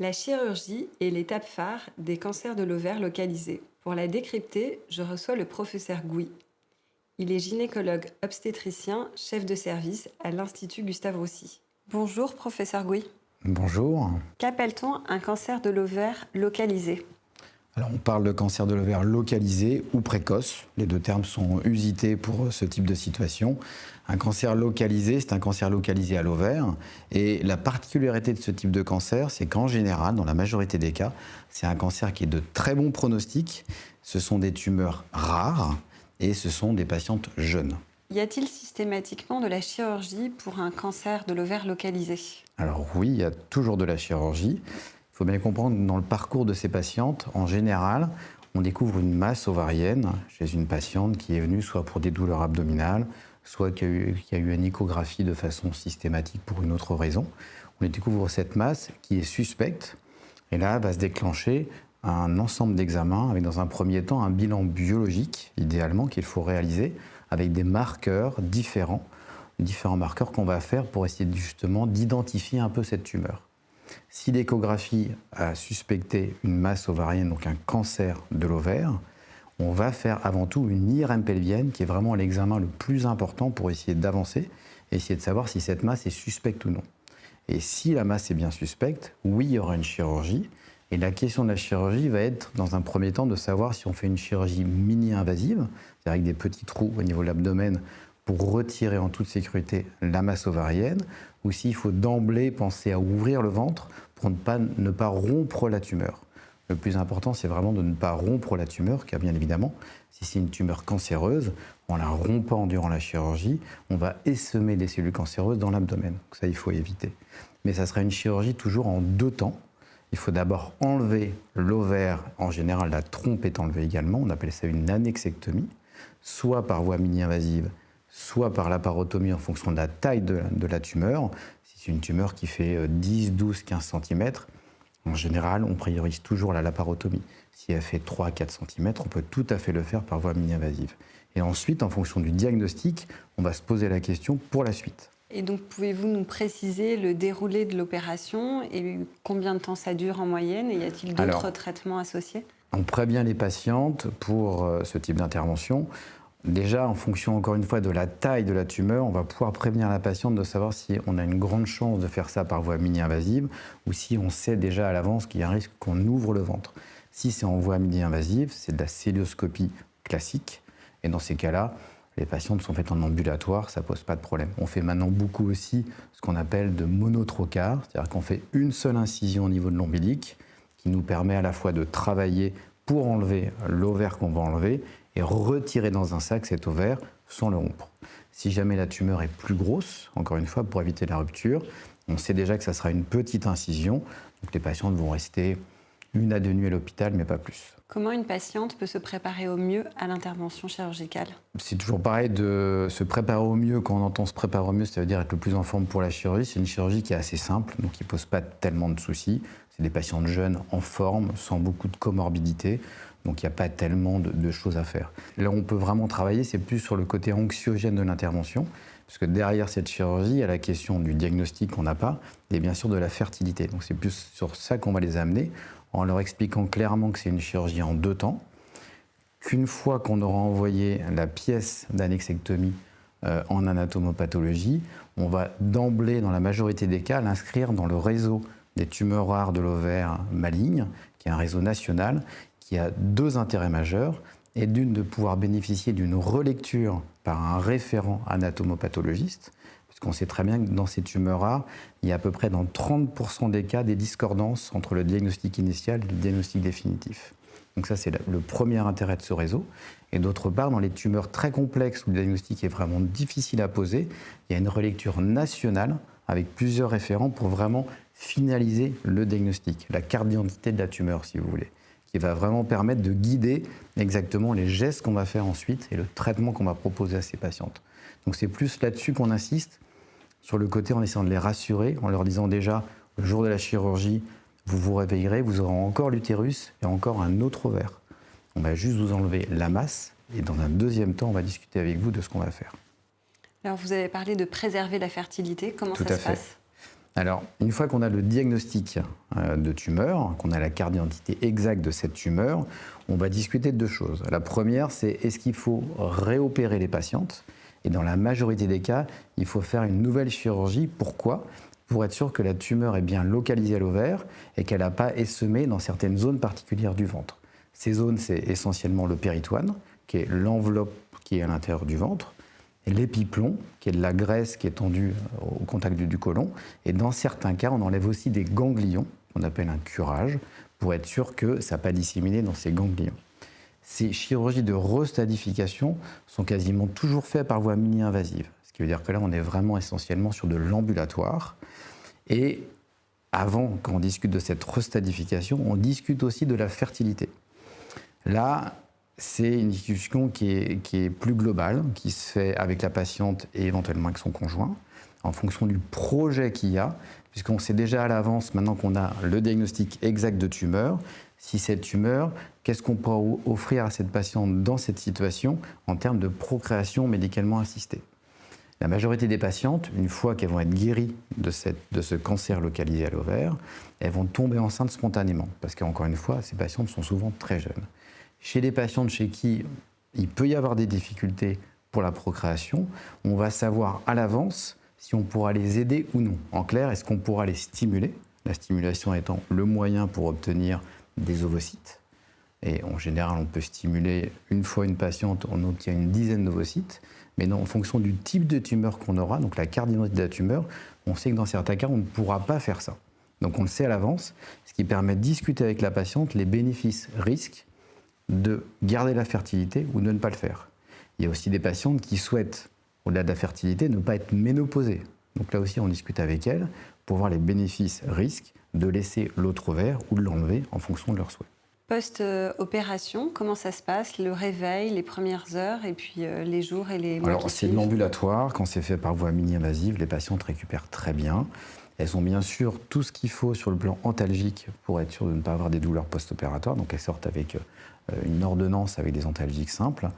La chirurgie est l'étape phare des cancers de l'ovaire localisés. Pour la décrypter, je reçois le professeur Gouy. Il est gynécologue obstétricien, chef de service à l'Institut Gustave Roussy. Bonjour professeur Gouy. Bonjour. Qu'appelle-t-on un cancer de l'ovaire localisé? Alors on parle de cancer de l'ovaire localisé ou précoce. Les deux termes sont usités pour ce type de situation. Un cancer localisé, c'est un cancer localisé à l'ovaire. Et la particularité de ce type de cancer, c'est qu'en général, dans la majorité des cas, c'est un cancer qui est de très bon pronostic. Ce sont des tumeurs rares et ce sont des patientes jeunes. Y a-t-il systématiquement de la chirurgie pour un cancer de l'ovaire localisé? Alors oui, il y a toujours de la chirurgie. Il faut bien comprendre que dans le parcours de ces patientes, en général, on découvre une masse ovarienne chez une patiente qui est venue soit pour des douleurs abdominales, soit qui a eu une échographie de façon systématique pour une autre raison. On découvre cette masse qui est suspecte et là va se déclencher un ensemble d'examens avec dans un premier temps un bilan biologique, idéalement, qu'il faut réaliser avec des marqueurs différents marqueurs qu'on va faire pour essayer justement d'identifier un peu cette tumeur. Si l'échographie a suspecté une masse ovarienne, donc un cancer de l'ovaire, on va faire avant tout une IRM pelvienne, qui est vraiment l'examen le plus important pour essayer d'avancer et essayer de savoir si cette masse est suspecte ou non. Et si la masse est bien suspecte, oui, il y aura une chirurgie. Et la question de la chirurgie va être, dans un premier temps, de savoir si on fait une chirurgie mini-invasive, c'est-à-dire avec des petits trous au niveau de l'abdomen pour retirer en toute sécurité la masse ovarienne, ou s'il faut d'emblée penser à ouvrir le ventre pour ne pas rompre la tumeur. Le plus important, c'est vraiment de ne pas rompre la tumeur, car bien évidemment, si c'est une tumeur cancéreuse, en la rompant durant la chirurgie, on va essaimer des cellules cancéreuses dans l'abdomen. Ça, il faut éviter. Mais ça sera une chirurgie toujours en deux temps. Il faut d'abord enlever l'ovaire, en général la trompe est enlevée également, on appelle ça une annexectomie, soit par voie mini-invasive, soit par laparotomie en fonction de la taille de la tumeur. Si c'est une tumeur qui fait 10, 12, 15 cm, en général, on priorise toujours la laparotomie. Si elle fait 3 à 4 cm, on peut tout à fait le faire par voie mini-invasive. Et ensuite, en fonction du diagnostic, on va se poser la question pour la suite. Et donc, pouvez-vous nous préciser le déroulé de l'opération et combien de temps ça dure en moyenne? Et y a-t-il d'autres traitements associés? On prévient les patientes pour ce type d'intervention. Déjà, en fonction, encore une fois, de la taille de la tumeur, on va pouvoir prévenir la patiente de savoir si on a une grande chance de faire ça par voie mini-invasive ou si on sait déjà à l'avance qu'il y a un risque qu'on ouvre le ventre. Si c'est en voie mini-invasive, c'est de la cœlioscopie classique. Et dans ces cas-là, les patientes sont faites en ambulatoire, ça ne pose pas de problème. On fait maintenant beaucoup aussi ce qu'on appelle de monotrocar, c'est-à-dire qu'on fait une seule incision au niveau de l'ombilic qui nous permet à la fois de travailler pour enlever l'ovaire qu'on va enlever et retirer dans un sac cet ovaire sans le rompre. Si jamais la tumeur est plus grosse, encore une fois, pour éviter la rupture, on sait déjà que ça sera une petite incision, donc les patientes vont rester 1 à 2 nuits à l'hôpital, mais pas plus. Comment une patiente peut se préparer au mieux à l'intervention chirurgicale? C'est toujours pareil de se préparer au mieux. Quand on entend se préparer au mieux, ça veut dire être le plus en forme pour la chirurgie. C'est une chirurgie qui est assez simple, donc qui ne pose pas tellement de soucis. C'est des patientes jeunes, en forme, sans beaucoup de comorbidité. Donc il n'y a pas tellement de choses à faire. Là où on peut vraiment travailler, c'est plus sur le côté anxiogène de l'intervention, parce que derrière cette chirurgie, il y a la question du diagnostic qu'on n'a pas, et bien sûr de la fertilité. Donc c'est plus sur ça qu'on va les amener, en leur expliquant clairement que c'est une chirurgie en deux temps, qu'une fois qu'on aura envoyé la pièce d'annexectomie en anatomopathologie, on va d'emblée, dans la majorité des cas, l'inscrire dans le réseau des tumeurs rares de l'ovaire malignes, qui est un réseau national, qui a deux intérêts majeurs, et d'une de pouvoir bénéficier d'une relecture par un référent anatomopathologiste, puisqu'on sait très bien que dans ces tumeurs rares, il y a à peu près dans 30% des cas des discordances entre le diagnostic initial et le diagnostic définitif. Donc ça, c'est le premier intérêt de ce réseau. Et d'autre part, dans les tumeurs très complexes où le diagnostic est vraiment difficile à poser, il y a une relecture nationale avec plusieurs référents pour vraiment finaliser le diagnostic, la carte d'identité de la tumeur, si vous voulez, qui va vraiment permettre de guider exactement les gestes qu'on va faire ensuite et le traitement qu'on va proposer à ces patientes. Donc c'est plus là-dessus qu'on insiste, sur le côté en essayant de les rassurer, en leur disant déjà, le jour de la chirurgie, vous vous réveillerez, vous aurez encore l'utérus et encore un autre ovaire. On va juste vous enlever la masse et dans un deuxième temps, on va discuter avec vous de ce qu'on va faire. Alors vous avez parlé de préserver la fertilité, comment Tout ça à se fait. passe? Alors, une fois qu'on a le diagnostic de tumeur, qu'on a la carte d'identité exacte de cette tumeur, on va discuter de deux choses. La première, c'est est-ce qu'il faut réopérer les patientes? Et dans la majorité des cas, il faut faire une nouvelle chirurgie. Pourquoi? Pour être sûr que la tumeur est bien localisée à l'ovaire et qu'elle n'a pas essaimé dans certaines zones particulières du ventre. Ces zones, c'est essentiellement le péritoine, qui est l'enveloppe qui est à l'intérieur du ventre, et l'épiplomb, qui est de la graisse qui est tendue au contact du côlon. Et dans certains cas, on enlève aussi des ganglions, qu'on appelle un curage, pour être sûr que ça n'a pas disséminé dans ces ganglions. Ces chirurgies de restadification sont quasiment toujours faites par voie mini-invasive. Ce qui veut dire que là, on est vraiment essentiellement sur de l'ambulatoire. Et avant, quand on discute de cette restadification, on discute aussi de la fertilité. Là, c'est une discussion qui est plus globale, qui se fait avec la patiente et éventuellement avec son conjoint, en fonction du projet qu'il y a, puisqu'on sait déjà à l'avance, maintenant qu'on a le diagnostic exact de tumeur, si cette tumeur, qu'est-ce qu'on pourra offrir à cette patiente dans cette situation en termes de procréation médicalement assistée. La majorité des patientes, une fois qu'elles vont être guéries de ce cancer localisé à l'ovaire, elles vont tomber enceintes spontanément, parce qu'encore une fois, ces patientes sont souvent très jeunes. Chez les patientes chez qui il peut y avoir des difficultés pour la procréation, on va savoir à l'avance si on pourra les aider ou non. En clair, est-ce qu'on pourra les stimuler? La stimulation étant le moyen pour obtenir des ovocytes. Et en général, on peut stimuler une fois une patiente, on obtient une dizaine d'ovocytes. Mais non, en fonction du type de tumeur qu'on aura, donc la carte d'identité de la tumeur, on sait que dans certains cas, on ne pourra pas faire ça. Donc on le sait à l'avance, ce qui permet de discuter avec la patiente les bénéfices-risques de garder la fertilité ou de ne pas le faire. Il y a aussi des patientes qui souhaitent, au-delà de la fertilité, ne pas être ménopausées. Donc là aussi, on discute avec elles pour voir les bénéfices-risques de laisser l'autre ovaire ou de l'enlever en fonction de leurs souhaits. Post-opération, comment ça se passe? Le réveil, les premières heures et puis les jours et les mois Alors, qui c'est de suivent? l'ambulatoire. Quand c'est fait par voie mini-invasive, les patientes récupèrent très bien. Elles ont bien sûr tout ce qu'il faut sur le plan antalgique pour être sûr de ne pas avoir des douleurs post-opératoires. Donc, elles sortent avec une ordonnance avec des antalgiques simples.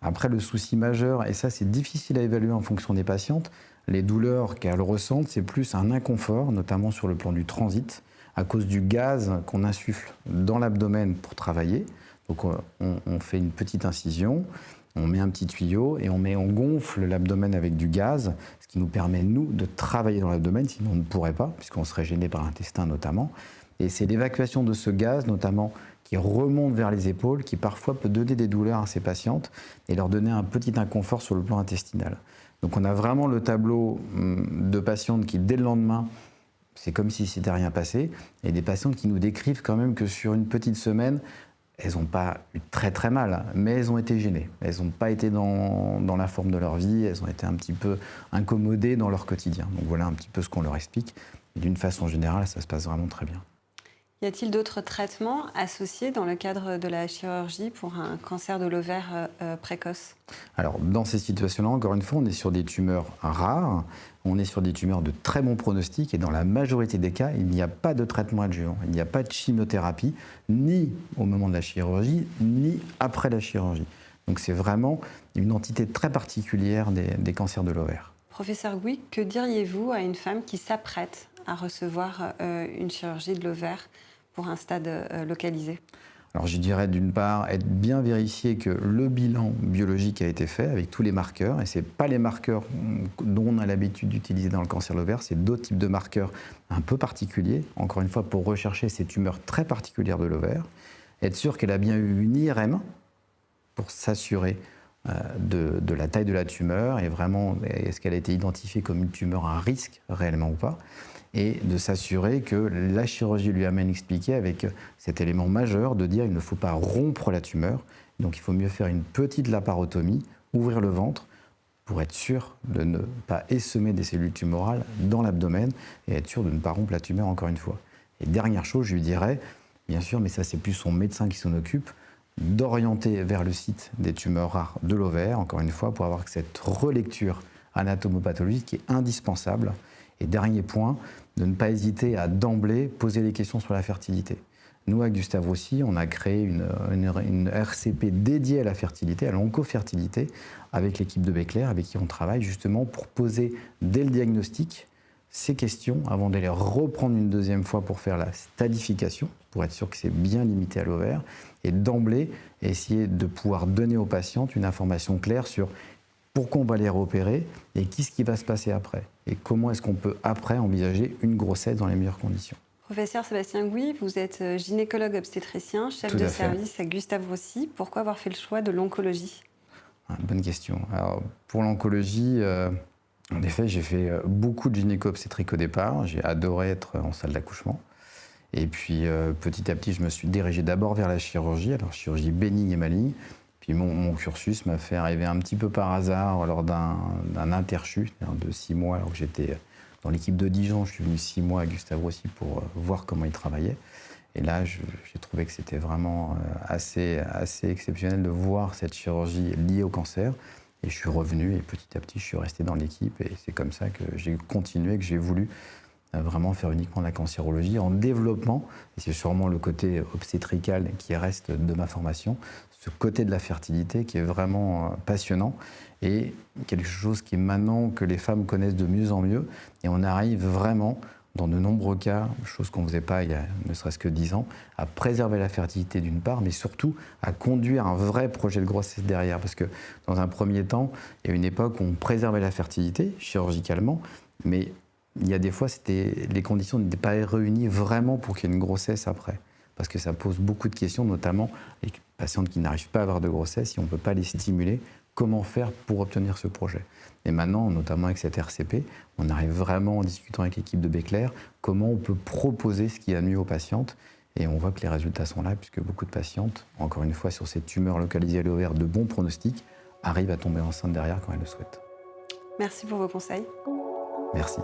Après, le souci majeur, et ça c'est difficile à évaluer en fonction des patientes, les douleurs qu'elles ressentent, c'est plus un inconfort, notamment sur le plan du transit, à cause du gaz qu'on insuffle dans l'abdomen pour travailler. Donc on fait une petite incision, on met un petit tuyau et on gonfle l'abdomen avec du gaz, ce qui nous permet, nous, de travailler dans l'abdomen, sinon on ne pourrait pas, puisqu'on serait gêné par l'intestin notamment. Et c'est l'évacuation de ce gaz, notamment, qui remonte vers les épaules, qui parfois peut donner des douleurs à ces patientes et leur donner un petit inconfort sur le plan intestinal. Donc on a vraiment le tableau de patientes qui, dès le lendemain, c'est comme si c'était rien passé, et des patientes qui nous décrivent quand même que sur une petite semaine, elles n'ont pas eu très très mal, mais elles ont été gênées. Elles n'ont pas été dans la forme de leur vie, elles ont été un petit peu incommodées dans leur quotidien. Donc voilà un petit peu ce qu'on leur explique. Et d'une façon générale, ça se passe vraiment très bien. Y a-t-il d'autres traitements associés dans le cadre de la chirurgie pour un cancer de l'ovaire précoce? Alors, dans ces situations-là, encore une fois, on est sur des tumeurs rares, on est sur des tumeurs de très bon pronostic, et dans la majorité des cas, il n'y a pas de traitement adjuvant, il n'y a pas de chimiothérapie, ni au moment de la chirurgie, ni après la chirurgie. Donc c'est vraiment une entité très particulière des cancers de l'ovaire. Professeur Gouy, que diriez-vous à une femme qui s'apprête à recevoir une chirurgie de l'ovaire pour un stade localisé? Alors je dirais d'une part être bien vérifié que le bilan biologique a été fait avec tous les marqueurs, et ce n'est pas les marqueurs dont on a l'habitude d'utiliser dans le cancer de l'ovaire, c'est d'autres types de marqueurs un peu particuliers, encore une fois pour rechercher ces tumeurs très particulières de l'ovaire, être sûr qu'elle a bien eu une IRM pour s'assurer de la taille de la tumeur et vraiment est-ce qu'elle a été identifiée comme une tumeur à risque réellement ou pas, et de s'assurer que la chirurgie lui a même expliqué avec cet élément majeur de dire qu'il ne faut pas rompre la tumeur, donc il faut mieux faire une petite laparotomie, ouvrir le ventre pour être sûr de ne pas essaimer des cellules tumorales dans l'abdomen et être sûr de ne pas rompre la tumeur encore une fois. Et dernière chose, je lui dirais, bien sûr, mais ça c'est plus son médecin qui s'en occupe, d'orienter vers le site des tumeurs rares de l'ovaire, encore une fois, pour avoir cette relecture anatomopathologique qui est indispensable. Et dernier point, de ne pas hésiter à d'emblée poser des questions sur la fertilité. Nous, avec Gustave Roussy, on a créé une RCP dédiée à la fertilité, à l'oncofertilité, avec l'équipe de Béclair, avec qui on travaille justement pour poser dès le diagnostic ces questions avant de les reprendre une deuxième fois pour faire la stadification, pour être sûr que c'est bien limité à l'ovaire, et d'emblée essayer de pouvoir donner aux patientes une information claire sur pourquoi on va les repérer et qu'est-ce qui va se passer après, et comment est-ce qu'on peut après envisager une grossesse dans les meilleures conditions. Professeur Sébastien Gouy, vous êtes gynécologue obstétricien, chef Tout de à fait. service à Gustave Roussy. Pourquoi avoir fait le choix de l'oncologie? Bonne question. Alors, pour l'oncologie, en effet, j'ai fait beaucoup de gynéco-obstétrique au départ. J'ai adoré être en salle d'accouchement. Et puis, petit à petit, je me suis dirigé d'abord vers la chirurgie, alors chirurgie bénigne et maligne. Puis mon cursus m'a fait arriver un petit peu par hasard lors d'un interchus de 6 mois, alors que j'étais dans l'équipe de Dijon. Je suis venu 6 mois à Gustave Roussy pour voir comment il travaillait. Et là, j'ai trouvé que c'était vraiment assez exceptionnel de voir cette chirurgie liée au cancer. Et je suis revenu et petit à petit, je suis resté dans l'équipe. Et c'est comme ça que j'ai continué, que j'ai voulu vraiment faire uniquement de la cancérologie en développement. Et c'est sûrement le côté obstétrical qui reste de ma formation, ce côté de la fertilité qui est vraiment passionnant et quelque chose qui est maintenant que les femmes connaissent de mieux en mieux. Et on arrive vraiment, dans de nombreux cas, chose qu'on ne faisait pas il y a ne serait-ce que 10 ans, à préserver la fertilité d'une part, mais surtout à conduire un vrai projet de grossesse derrière. Parce que dans un premier temps, il y a une époque où on préservait la fertilité chirurgicalement, mais il y a des fois, les conditions n'étaient pas réunies vraiment pour qu'il y ait une grossesse après. Parce que ça pose beaucoup de questions, notamment les patientes qui n'arrivent pas à avoir de grossesse, si on ne peut pas les stimuler, comment faire pour obtenir ce projet. Et maintenant, notamment avec cette RCP, on arrive vraiment en discutant avec l'équipe de Béclair, comment on peut proposer ce qui est mieux aux patientes. Et on voit que les résultats sont là, puisque beaucoup de patientes, encore une fois, sur ces tumeurs localisées à l'ovaire de bons pronostics, arrivent à tomber enceinte derrière quand elles le souhaitent. Merci pour vos conseils. Merci.